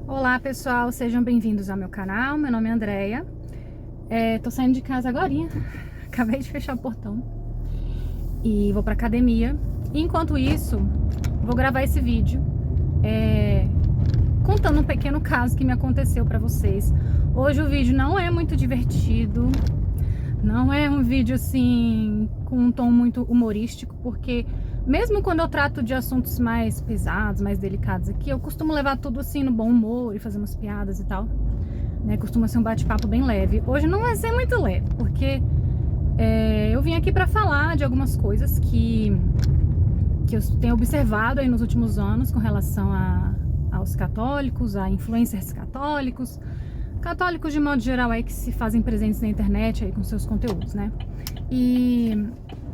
Olá pessoal, sejam bem-vindos ao meu canal. Meu nome é Andreia. Tô saindo de casa agorinha. Acabei de fechar o portão e vou pra academia. Enquanto isso, vou gravar esse vídeo contando um pequeno caso que me aconteceu pra vocês. Hoje o vídeo não é muito divertido, não é um vídeo assim com um tom muito humorístico, porque mesmo quando eu trato de assuntos mais pesados, mais delicados aqui, eu costumo levar tudo assim no bom humor e fazer umas piadas e tal, né? Costuma ser um bate-papo bem leve. Hoje não vai ser muito leve, porque eu vim aqui pra falar de algumas coisas que eu tenho observado aí nos últimos anos com relação aos católicos, a influencers católicos, católicos de modo geral aí que se fazem presentes na internet aí com seus conteúdos, né? E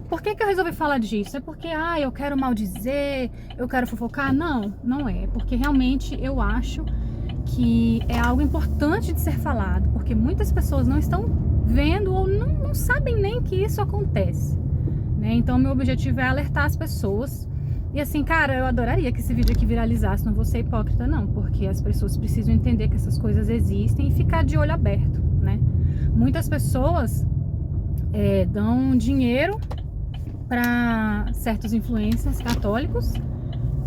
por que eu resolvi falar disso? É porque, eu quero maldizer, eu quero fofocar? Não, não é. Porque realmente eu acho que é algo importante de ser falado, porque muitas pessoas não estão vendo ou não sabem nem que isso acontece, né? Então, meu objetivo é alertar as pessoas. E assim, cara, eu adoraria que esse vídeo aqui viralizasse, não vou ser hipócrita não, porque as pessoas precisam entender que essas coisas existem e ficar de olho aberto, né? Muitas pessoas dão dinheiro para certos influencers católicos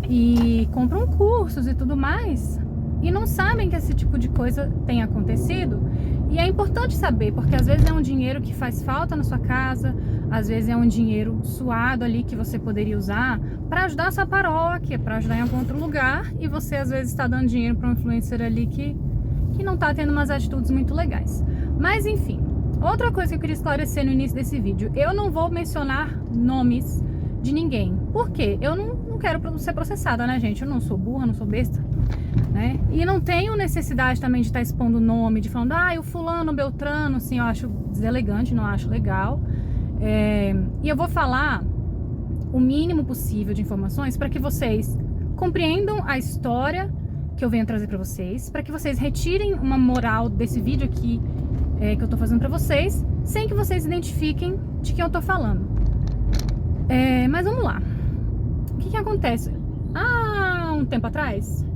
e compram cursos e tudo mais e não sabem que esse tipo de coisa tem acontecido. E é importante saber, porque às vezes é um dinheiro que faz falta na sua casa, às vezes é um dinheiro suado ali que você poderia usar para ajudar a sua paróquia, para ajudar em algum outro lugar, e você às vezes está dando dinheiro para um influencer ali que não está tendo umas atitudes muito legais. Mas enfim, outra coisa que eu queria esclarecer no início desse vídeo: eu não vou mencionar nomes de ninguém. Por quê? Eu não quero ser processada, né, gente? Eu não sou burra, não sou besta, né? E não tenho necessidade também de estar expondo o nome, de falando, o fulano, o beltrano, assim, eu acho deselegante, não acho legal. E eu vou falar o mínimo possível de informações para que vocês compreendam a história que eu venho trazer para vocês, para que vocês retirem uma moral desse vídeo aqui que eu tô fazendo para vocês, sem que vocês identifiquem de quem eu tô falando. Mas vamos lá. O que acontece? Há um tempo atrás,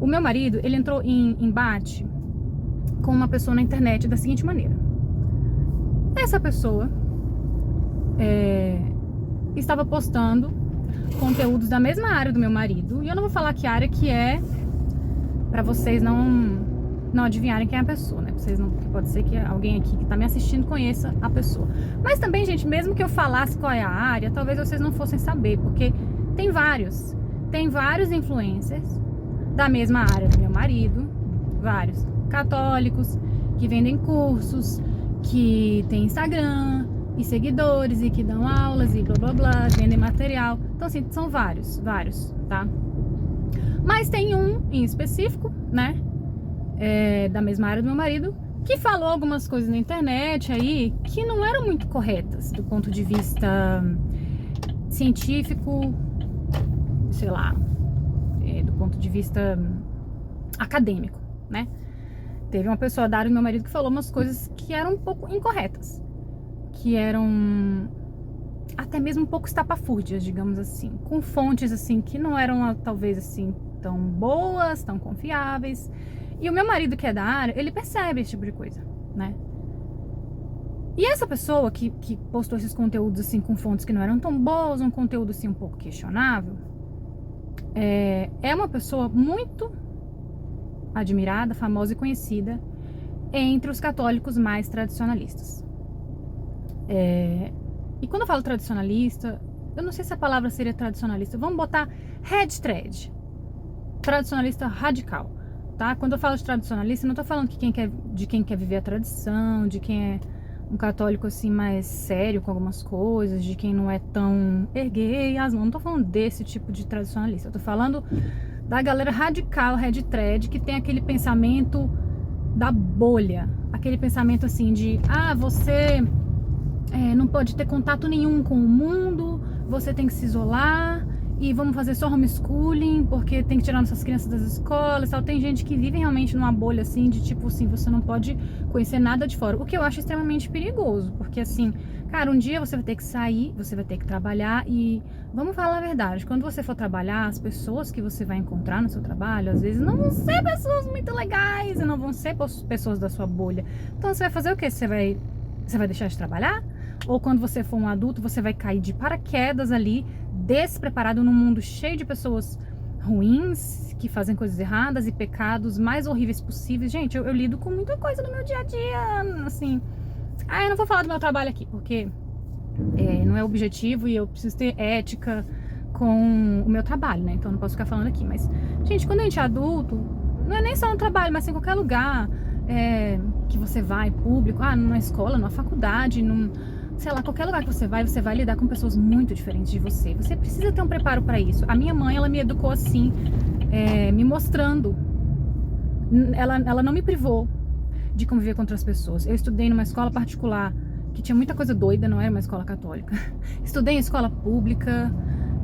o meu marido, ele entrou em embate com uma pessoa na internet da seguinte maneira. Essa pessoa estava postando conteúdos da mesma área do meu marido, e eu não vou falar que área que é, para vocês não adivinharem quem é a pessoa, né? Vocês não, pode ser que alguém aqui que tá me assistindo conheça a pessoa. Mas também, gente, mesmo que eu falasse qual é a área, talvez vocês não fossem saber, porque tem vários influencers da mesma área do meu marido, vários católicos que vendem cursos, que tem Instagram e seguidores e que dão aulas e blá blá blá, vendem material. Então assim, são vários, tá? Mas tem um em específico, né, da mesma área do meu marido, que falou algumas coisas na internet aí que não eram muito corretas do ponto de vista científico, sei lá, do ponto de vista acadêmico, né? Teve uma pessoa da área do meu marido que falou umas coisas que eram um pouco incorretas, que eram até mesmo um pouco estapafúrdias, digamos assim, com fontes assim que não eram talvez assim tão boas, tão confiáveis. E o meu marido, que é da área, ele percebe esse tipo de coisa, né? E essa pessoa que postou esses conteúdos assim com fontes que não eram tão boas, um conteúdo assim um pouco questionável, é uma pessoa muito admirada, famosa e conhecida entre os católicos mais tradicionalistas. E quando eu falo tradicionalista, eu não sei se a palavra seria tradicionalista, vamos botar head-thread, tradicionalista radical, tá? Quando eu falo de tradicionalista, eu não tô falando de quem quer viver a tradição, de quem é um católico assim mais sério com algumas coisas, de quem não é tão erguei as mãos, não tô falando desse tipo de tradicionalista, eu tô falando da galera radical, head-thread, que tem aquele pensamento da bolha, aquele pensamento assim de, você não pode ter contato nenhum com o mundo, você tem que se isolar e vamos fazer só homeschooling, porque tem que tirar nossas crianças das escolas, tal. Tem gente que vive realmente numa bolha, assim, de tipo assim, você não pode conhecer nada de fora, o que eu acho extremamente perigoso, porque assim, cara, um dia você vai ter que sair, você vai ter que trabalhar e, vamos falar a verdade, quando você for trabalhar, as pessoas que você vai encontrar no seu trabalho, às vezes não vão ser pessoas muito legais e não vão ser pessoas da sua bolha. Então você vai fazer o quê? Você vai deixar de trabalhar? Ou quando você for um adulto, você vai cair de paraquedas ali, despreparado num mundo cheio de pessoas ruins, que fazem coisas erradas e pecados mais horríveis possíveis. Gente, eu lido com muita coisa no meu dia a dia, assim. Eu não vou falar do meu trabalho aqui, porque não é objetivo e eu preciso ter ética com o meu trabalho, né? Então eu não posso ficar falando aqui. Mas, gente, quando a gente é adulto, não é nem só no trabalho, mas em qualquer lugar que você vai, público, numa escola, numa faculdade, sei lá, qualquer lugar que você vai lidar com pessoas muito diferentes de você. Você precisa ter um preparo para isso. A minha mãe, ela me educou assim, me mostrando. Ela não me privou de conviver com outras pessoas. Eu estudei numa escola particular que tinha muita coisa doida, não era uma escola católica. Estudei em escola pública.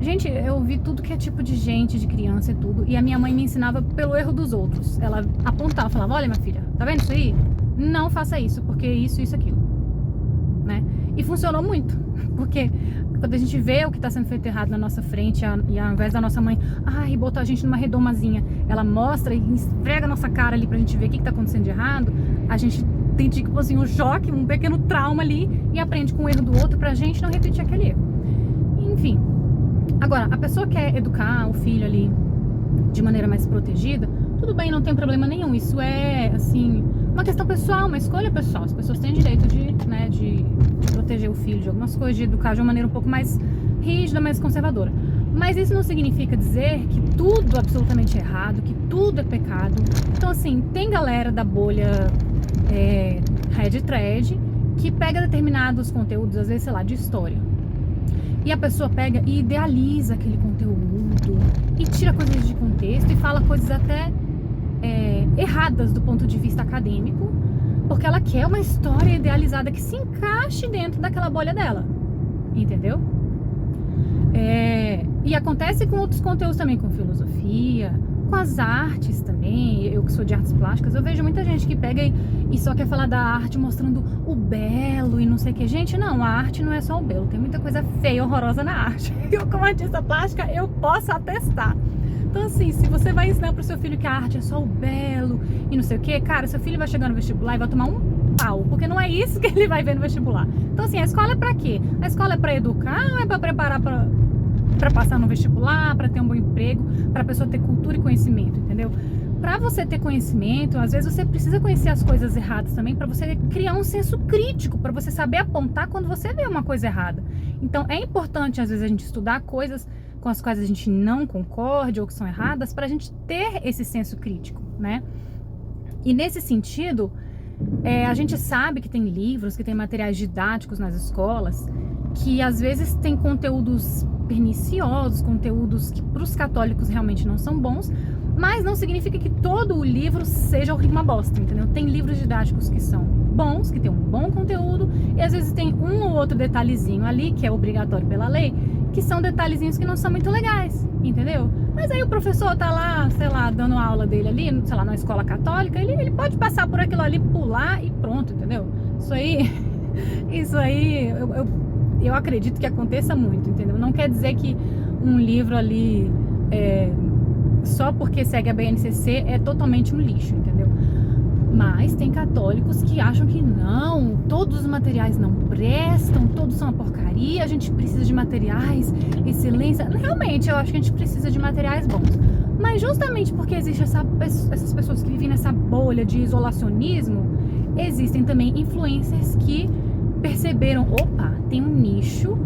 Gente, eu vi tudo que é tipo de gente, de criança e tudo. E a minha mãe me ensinava pelo erro dos outros. Ela apontava, falava, olha minha filha, tá vendo isso aí? Não faça isso, porque isso, aquilo. Né? E funcionou muito, porque quando a gente vê o que está sendo feito errado na nossa frente e ao invés da nossa mãe, botar a gente numa redomazinha, ela mostra e esfrega a nossa cara ali pra gente ver o que está acontecendo de errado, a gente tem tipo assim um choque, um pequeno trauma ali e aprende com o erro do outro pra gente não repetir aquele erro. Enfim, agora, a pessoa quer educar o filho ali de maneira mais protegida, tudo bem, não tem problema nenhum, isso é assim uma questão pessoal, uma escolha pessoal. As pessoas têm direito de proteger o filho de algumas coisas, de educar de uma maneira um pouco mais rígida, mais conservadora. Mas isso não significa dizer que tudo absolutamente é errado, que tudo é pecado. Então, assim, tem galera da bolha Red Thread que pega determinados conteúdos, às vezes, sei lá, de história. E a pessoa pega e idealiza aquele conteúdo e tira coisas de contexto e fala coisas até erradas do ponto de vista acadêmico, porque ela quer uma história idealizada que se encaixe dentro daquela bolha dela, entendeu? E acontece com outros conteúdos também, com filosofia, com as artes também. Eu que sou de artes plásticas, eu vejo muita gente que pega e só quer falar da arte mostrando o belo e não sei o que. Gente, não, a arte não é só o belo, tem muita coisa feia e horrorosa na arte. Eu, como artista plástica, eu posso atestar. Então, assim, se você vai ensinar pro seu filho que a arte é só o belo e não sei o que, cara, seu filho vai chegar no vestibular e vai tomar um pau, porque não é isso que ele vai ver no vestibular. Então, assim, a escola é pra quê? A escola é pra educar ou é pra preparar pra passar no vestibular, pra ter um bom emprego, pra pessoa ter cultura e conhecimento, entendeu? Pra você ter conhecimento, às vezes você precisa conhecer as coisas erradas também, pra você criar um senso crítico, pra você saber apontar quando você vê uma coisa errada. Então, é importante, às vezes, a gente estudar coisas com as quais a gente não concorde ou que são erradas, para a gente ter esse senso crítico, né? E nesse sentido, a gente sabe que tem livros, que tem materiais didáticos nas escolas, que às vezes tem conteúdos perniciosos, conteúdos que para os católicos realmente não são bons, mas não significa que todo o livro seja uma bosta, entendeu? Tem livros didáticos que são bons, que tem um bom conteúdo, e às vezes tem um ou outro detalhezinho ali, que é obrigatório pela lei, que são detalhezinhos que não são muito legais, entendeu? Mas aí o professor tá lá, sei lá, dando aula dele ali, sei lá, na escola católica, ele pode passar por aquilo ali, pular e pronto, entendeu? Isso aí eu acredito que aconteça muito, entendeu? Não quer dizer que um livro ali, só porque segue a BNCC, é totalmente um lixo, entendeu? Mas tem católicos que acham que não, todos os materiais não prestam, todos são uma porcaria, a gente precisa de materiais, excelência. Realmente, eu acho que a gente precisa de materiais bons. Mas justamente porque existe essas pessoas que vivem nessa bolha de isolacionismo, existem também influencers que perceberam, opa, tem um nicho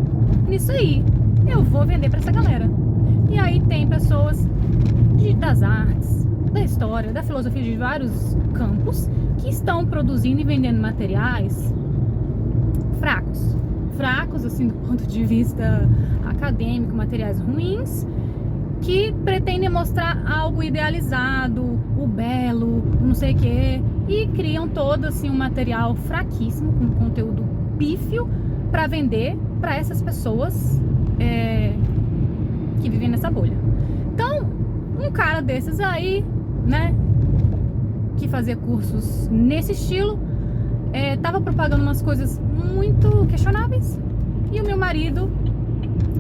nisso aí, eu vou vender pra essa galera. E aí tem pessoas das artes, da história, da filosofia, de vários campos, que estão produzindo e vendendo materiais fracos assim do ponto de vista acadêmico, materiais ruins, que pretendem mostrar algo idealizado, o belo, não sei o que, e criam todo assim um material fraquíssimo, com conteúdo pífio, para vender para essas pessoas que vivem nessa bolha. Então, um cara desses aí, né, que fazia cursos nesse estilo, tava propagando umas coisas muito questionáveis, e o meu marido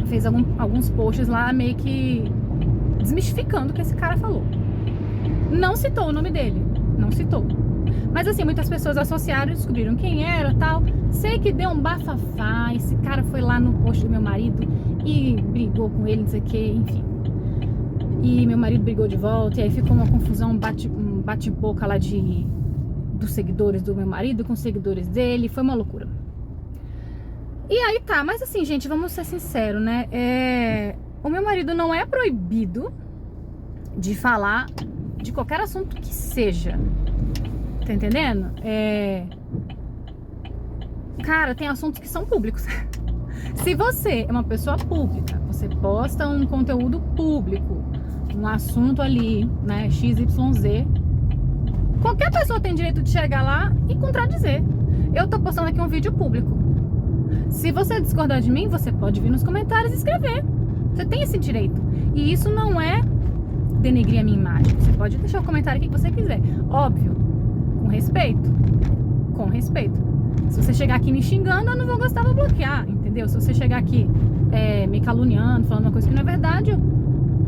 fez alguns posts lá meio que desmistificando o que esse cara falou. Não citou o nome dele, não citou. Mas assim, muitas pessoas associaram, descobriram quem era, tal. Sei que deu um bafafá, esse cara foi lá no post do meu marido e brigou com ele, não sei o que, enfim. E meu marido brigou de volta, e aí ficou uma confusão, um bate-boca lá dos seguidores do meu marido com os seguidores dele, foi uma loucura. E aí tá, mas assim, gente, vamos ser sinceros, né? O meu marido não é proibido de falar de qualquer assunto que seja. Tá entendendo? Cara, tem assuntos que são públicos. Se você é uma pessoa pública, você posta um conteúdo público, um assunto ali, né, XYZ, qualquer pessoa tem direito de chegar lá e contradizer. Eu tô postando aqui um vídeo público. Se você discordar de mim, você pode vir nos comentários e escrever. Você tem esse direito. E isso não é denegrir a minha imagem. Você pode deixar o comentário aqui que você quiser. Óbvio, com respeito. Com respeito. Se você chegar aqui me xingando, eu não vou gostar, vou bloquear, entendeu? Se você chegar aqui me caluniando, falando uma coisa que não é verdade,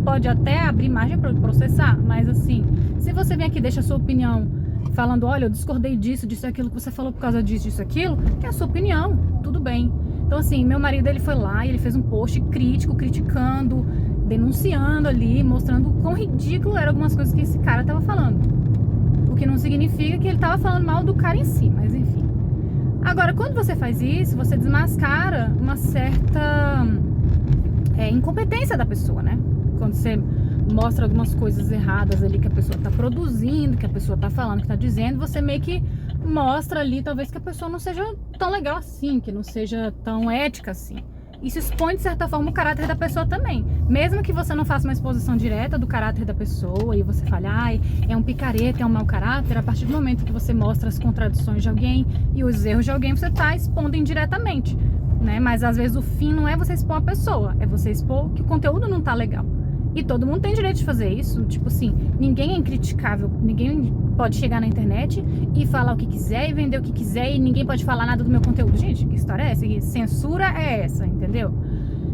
pode até abrir margem para processar. Mas assim, se você vem aqui e deixa a sua opinião falando, olha, eu discordei disso, aquilo que você falou por causa disso, aquilo, é a sua opinião, tudo bem. Então assim, meu marido, ele foi lá e ele fez um post crítico, criticando, denunciando ali, mostrando o quão ridículo eram algumas coisas que esse cara tava falando. O que não significa que ele tava falando mal do cara em si, mas enfim. Agora, quando você faz isso, você desmascara uma certa incompetência da pessoa, né? Quando você mostra algumas coisas erradas ali que a pessoa tá produzindo, que a pessoa tá falando, que tá dizendo, você meio que mostra ali, talvez, que a pessoa não seja tão legal assim, que não seja tão ética assim. Isso expõe, de certa forma, o caráter da pessoa também. Mesmo que você não faça uma exposição direta do caráter da pessoa e você fale, ai, é um picareta, é um mau caráter, a partir do momento que você mostra as contradições de alguém e os erros de alguém, você tá expondo indiretamente, né? Mas às vezes o fim não é você expor a pessoa, é você expor que o conteúdo não tá legal. E todo mundo tem direito de fazer isso, tipo assim, ninguém é incriticável, ninguém pode chegar na internet e falar o que quiser e vender o que quiser e ninguém pode falar nada do meu conteúdo. Gente, que história é essa? Que censura é essa, entendeu?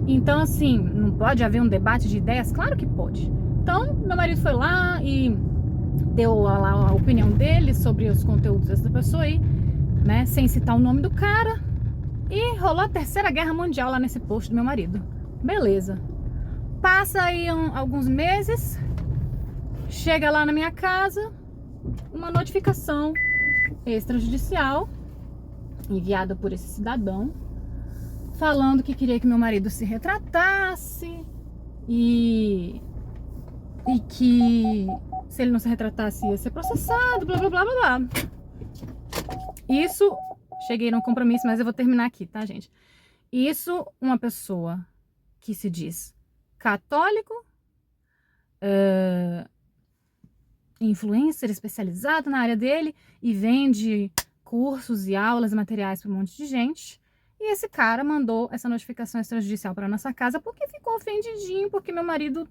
Então, assim, não pode haver um debate de ideias? Claro que pode. Então, meu marido foi lá e deu lá a opinião dele sobre os conteúdos dessa pessoa aí, né, sem citar o nome do cara, e rolou a Terceira Guerra Mundial lá nesse post do meu marido. Beleza. Passa aí alguns meses, chega lá na minha casa uma notificação extrajudicial enviada por esse cidadão falando que queria que meu marido se retratasse e que se ele não se retratasse ia ser processado, blá blá blá blá blá. Isso, cheguei num compromisso, mas eu vou terminar aqui, tá, gente? Isso, uma pessoa que se diz católico, influencer especializado na área dele e vende cursos e aulas e materiais para um monte de gente. E esse cara mandou essa notificação extrajudicial para nossa casa porque ficou ofendidinho, porque meu marido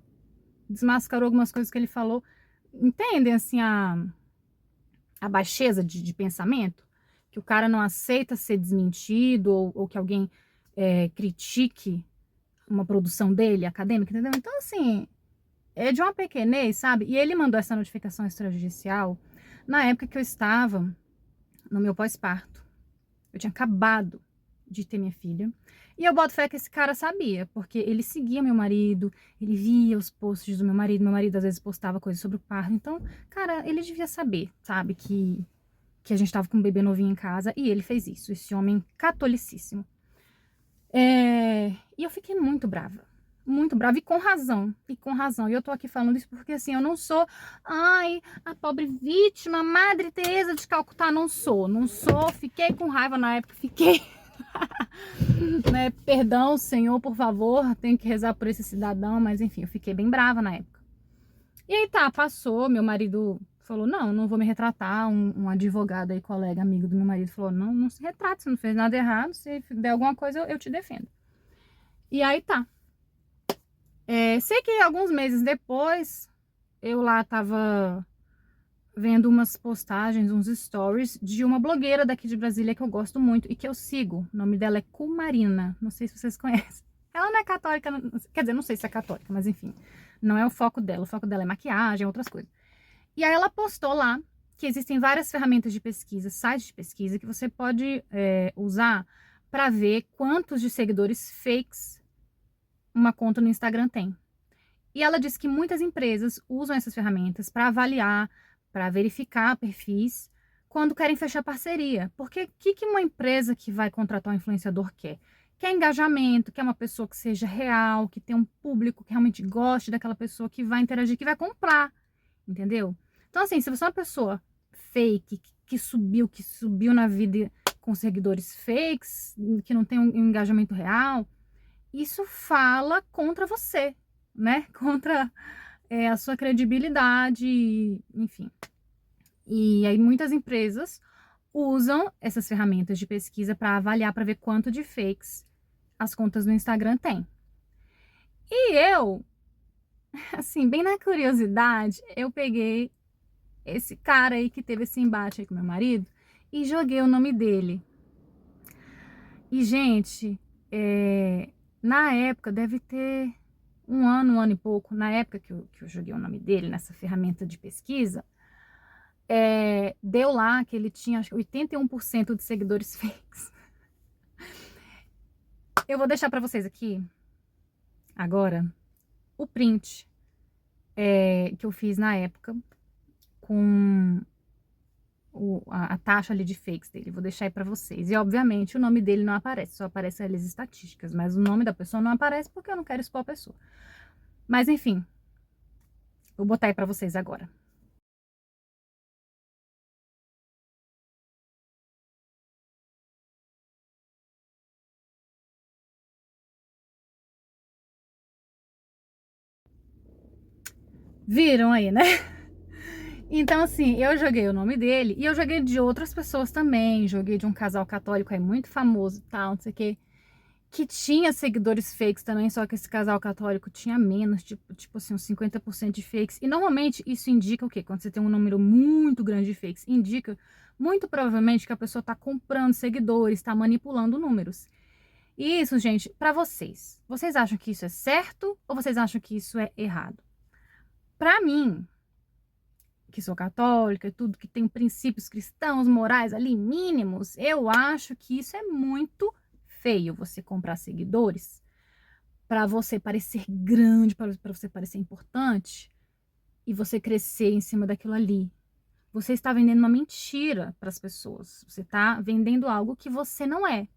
desmascarou algumas coisas que ele falou. Entendem, assim, a baixeza de pensamento? Que o cara não aceita ser desmentido ou que alguém critique uma produção dele, acadêmica, entendeu? Então, assim, é de uma pequenez, sabe? E ele mandou essa notificação extrajudicial na época que eu estava no meu pós-parto. Eu tinha acabado de ter minha filha. E eu boto fé que esse cara sabia, porque ele seguia meu marido, ele via os posts do meu marido às vezes postava coisas sobre o parto. Então, cara, ele devia saber, sabe? Que a gente tava com um bebê novinho em casa e ele fez isso, esse homem catolicíssimo. E eu fiquei muito brava e com razão, e eu tô aqui falando isso porque assim, eu não sou, ai, a pobre vítima, Madre Teresa de Calcutá, não sou, fiquei com raiva na época, fiquei, né, perdão, Senhor, por favor, tenho que rezar por esse cidadão, mas enfim, eu fiquei bem brava na época. E aí tá, passou, meu marido falou, não vou me retratar, um advogado aí, colega, amigo do meu marido, falou, não se retrate, você não fez nada errado, se der alguma coisa eu te defendo. E aí tá. Sei que alguns meses depois, eu lá tava vendo umas postagens, uns stories de uma blogueira daqui de Brasília que eu gosto muito e que eu sigo. O nome dela é Kumarina, não sei se vocês conhecem. Ela não é católica, quer dizer, não sei se é católica, mas enfim, não é o foco dela é maquiagem, outras coisas. E aí ela postou lá que existem várias ferramentas de pesquisa, sites de pesquisa, que você pode usar para ver quantos de seguidores fakes uma conta no Instagram tem. E ela disse que muitas empresas usam essas ferramentas para avaliar, para verificar perfis quando querem fechar parceria. Porque o que uma empresa que vai contratar um influenciador quer? Quer engajamento, quer uma pessoa que seja real, que tenha um público que realmente goste daquela pessoa, que vai interagir, que vai comprar, entendeu? Então, assim, se você é uma pessoa fake, que subiu na vida com seguidores fakes, que não tem um engajamento real, isso fala contra você, né? Contra a sua credibilidade, enfim. E aí muitas empresas usam essas ferramentas de pesquisa para avaliar, para ver quanto de fakes as contas no Instagram têm. E eu, assim, bem na curiosidade, eu peguei esse cara aí que teve esse embate aí com meu marido e joguei o nome dele. E, gente, na época, deve ter um ano e pouco, na época que eu joguei o nome dele nessa ferramenta de pesquisa, deu lá que ele tinha, acho que 81% de seguidores fakes. Eu vou deixar pra vocês aqui, agora, o print que eu fiz na época com a taxa ali de fakes dele. Vou deixar aí pra vocês. E, obviamente, o nome dele não aparece, só aparece ali as estatísticas, mas o nome da pessoa não aparece porque eu não quero expor a pessoa. Mas, enfim, vou botar aí pra vocês agora. Viram aí, né? Então, assim, eu joguei o nome dele e eu joguei de outras pessoas também. Joguei de um casal católico aí muito famoso e tal, não sei o quê, que tinha seguidores fakes também, só que esse casal católico tinha menos, tipo assim, uns 50% de fakes. E normalmente isso indica o quê? Quando você tem um número muito grande de fakes, indica muito provavelmente que a pessoa tá comprando seguidores, tá manipulando números. E isso, gente, pra vocês. Vocês acham que isso é certo ou vocês acham que isso é errado? Pra mim, que sou católica e tudo, que tem princípios cristãos, morais ali mínimos, eu acho que isso é muito feio, você comprar seguidores para você parecer grande, para você parecer importante e você crescer em cima daquilo ali. Você está vendendo uma mentira para as pessoas. Você está vendendo algo que você não é.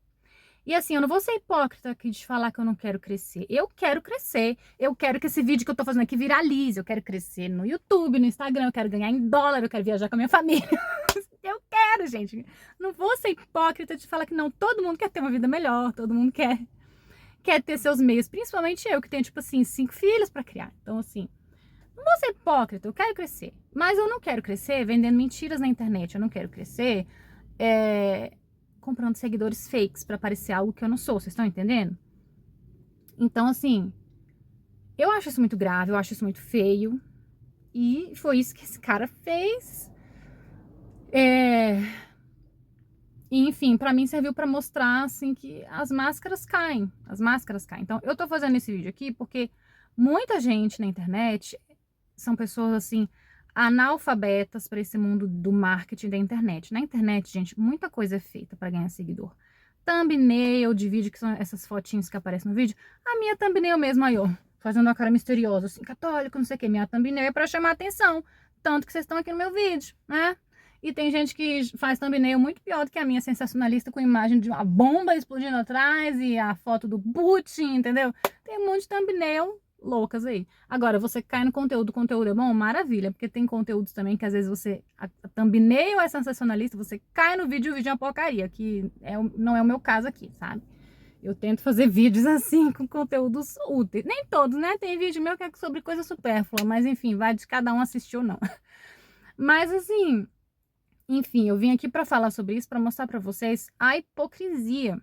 E assim, eu não vou ser hipócrita aqui de falar que eu não quero crescer. Eu quero crescer. Eu quero que esse vídeo que eu tô fazendo aqui viralize. Eu quero crescer no YouTube, no Instagram. Eu quero ganhar em dólar. Eu quero viajar com a minha família. Eu quero, gente. Não vou ser hipócrita de falar que não. Todo mundo quer ter uma vida melhor. Todo mundo quer ter seus meios. Principalmente eu, que tenho, tipo assim, 5 filhos pra criar. Então, assim, não vou ser hipócrita. Eu quero crescer. Mas eu não quero crescer vendendo mentiras na internet. Eu não quero crescer comprando seguidores fakes pra parecer algo que eu não sou, vocês estão entendendo? Então, assim, eu acho isso muito grave, eu acho isso muito feio. E foi isso que esse cara fez. E, enfim, pra mim serviu pra mostrar, assim, que as máscaras caem. As máscaras caem. Então, eu tô fazendo esse vídeo aqui porque muita gente na internet são pessoas, assim, analfabetas para esse mundo do marketing da internet. Na internet, gente, muita coisa é feita para ganhar seguidor. Thumbnail de vídeo, que são essas fotinhas que aparecem no vídeo. A minha thumbnail mesmo, aí, ó, fazendo uma cara misteriosa, assim, católico, não sei o que. Minha thumbnail é para chamar atenção. Tanto que vocês estão aqui no meu vídeo, né? E tem gente que faz thumbnail muito pior do que a minha, sensacionalista, com imagem de uma bomba explodindo atrás e a foto do Putin, entendeu? Tem um monte de thumbnail loucas aí. Agora, você cai no conteúdo, o conteúdo é bom, maravilha, porque tem conteúdos também que às vezes a thumbnail é sensacionalista, você cai no vídeo e o vídeo é uma porcaria, que não é o meu caso aqui, sabe? Eu tento fazer vídeos assim, com conteúdos úteis. Nem todos, né? Tem vídeo meu que é sobre coisa supérflua, mas enfim, vai de cada um assistir ou não. Mas assim, enfim, eu vim aqui pra falar sobre isso, pra mostrar pra vocês a hipocrisia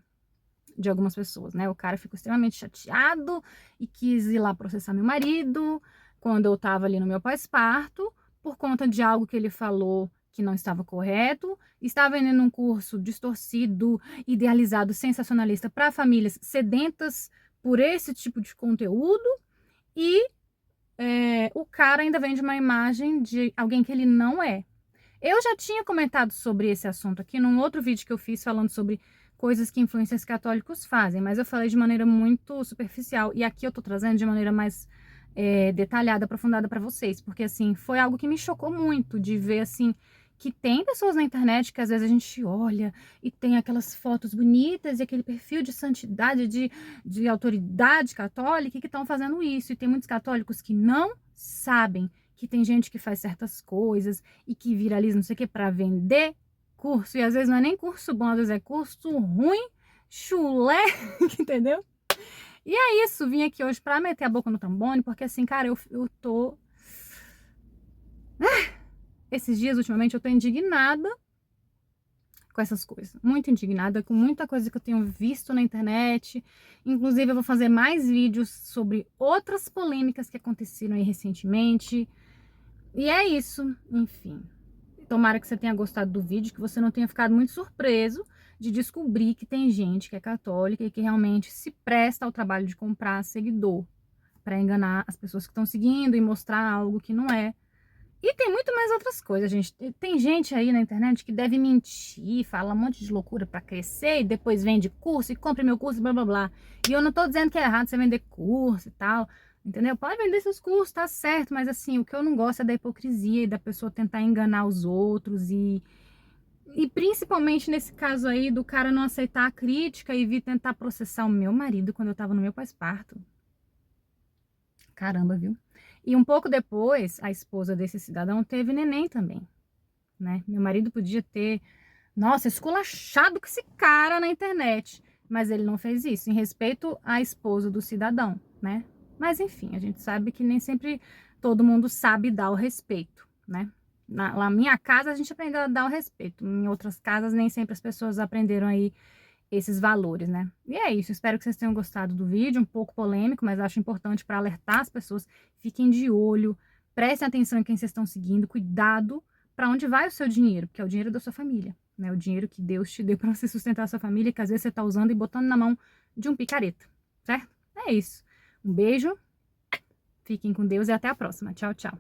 de algumas pessoas, né? O cara ficou extremamente chateado e quis ir lá processar meu marido quando eu tava ali no meu pós-parto, por conta de algo que ele falou que não estava correto, estava vendendo um curso distorcido, idealizado, sensacionalista para famílias sedentas por esse tipo de conteúdo, e o cara ainda vende uma imagem de alguém que ele não é. Eu já tinha comentado sobre esse assunto aqui num outro vídeo que eu fiz falando sobre coisas que influencers católicos fazem, mas eu falei de maneira muito superficial, e aqui eu tô trazendo de maneira mais detalhada, aprofundada para vocês, porque assim, foi algo que me chocou muito de ver assim, que tem pessoas na internet que às vezes a gente olha e tem aquelas fotos bonitas e aquele perfil de santidade, de autoridade católica que estão fazendo isso, e tem muitos católicos que não sabem que tem gente que faz certas coisas e que viraliza não sei o que para vender curso, e às vezes não é nem curso bom, às vezes é curso ruim, chulé, entendeu? E é isso, vim aqui hoje pra meter a boca no trombone, porque assim, cara, eu tô... Esses dias, ultimamente, eu tô indignada com essas coisas. Muito indignada com muita coisa que eu tenho visto na internet. Inclusive, eu vou fazer mais vídeos sobre outras polêmicas que aconteceram aí recentemente. E é isso, enfim. Tomara que você tenha gostado do vídeo, que você não tenha ficado muito surpreso de descobrir que tem gente que é católica e que realmente se presta ao trabalho de comprar seguidor para enganar as pessoas que estão seguindo e mostrar algo que não é. E tem muito mais outras coisas, gente. Tem gente aí na internet que deve mentir, fala um monte de loucura para crescer e depois vende curso e compra meu curso, blá blá blá. E eu não tô dizendo que é errado você vender curso e tal, entendeu? Pode vender seus cursos, tá certo, mas assim, o que eu não gosto é da hipocrisia e da pessoa tentar enganar os outros e principalmente nesse caso aí do cara não aceitar a crítica e vir tentar processar o meu marido quando eu tava no meu pós-parto. Caramba, viu? E um pouco depois, a esposa desse cidadão teve neném também, né? Meu marido podia ter, nossa, esculachado com esse cara na internet, mas ele não fez isso, em respeito à esposa do cidadão, né? Mas enfim, a gente sabe que nem sempre todo mundo sabe dar o respeito, né? Na minha casa a gente aprendeu a dar o respeito, em outras casas nem sempre as pessoas aprenderam aí esses valores, né? E é isso, espero que vocês tenham gostado do vídeo, um pouco polêmico, mas acho importante para alertar as pessoas, fiquem de olho, prestem atenção em quem vocês estão seguindo, cuidado para onde vai o seu dinheiro, porque é o dinheiro da sua família, né? O dinheiro que Deus te deu para você sustentar a sua família, que às vezes você tá usando e botando na mão de um picareta, certo? É isso. Um beijo, fiquem com Deus e até a próxima. Tchau, tchau.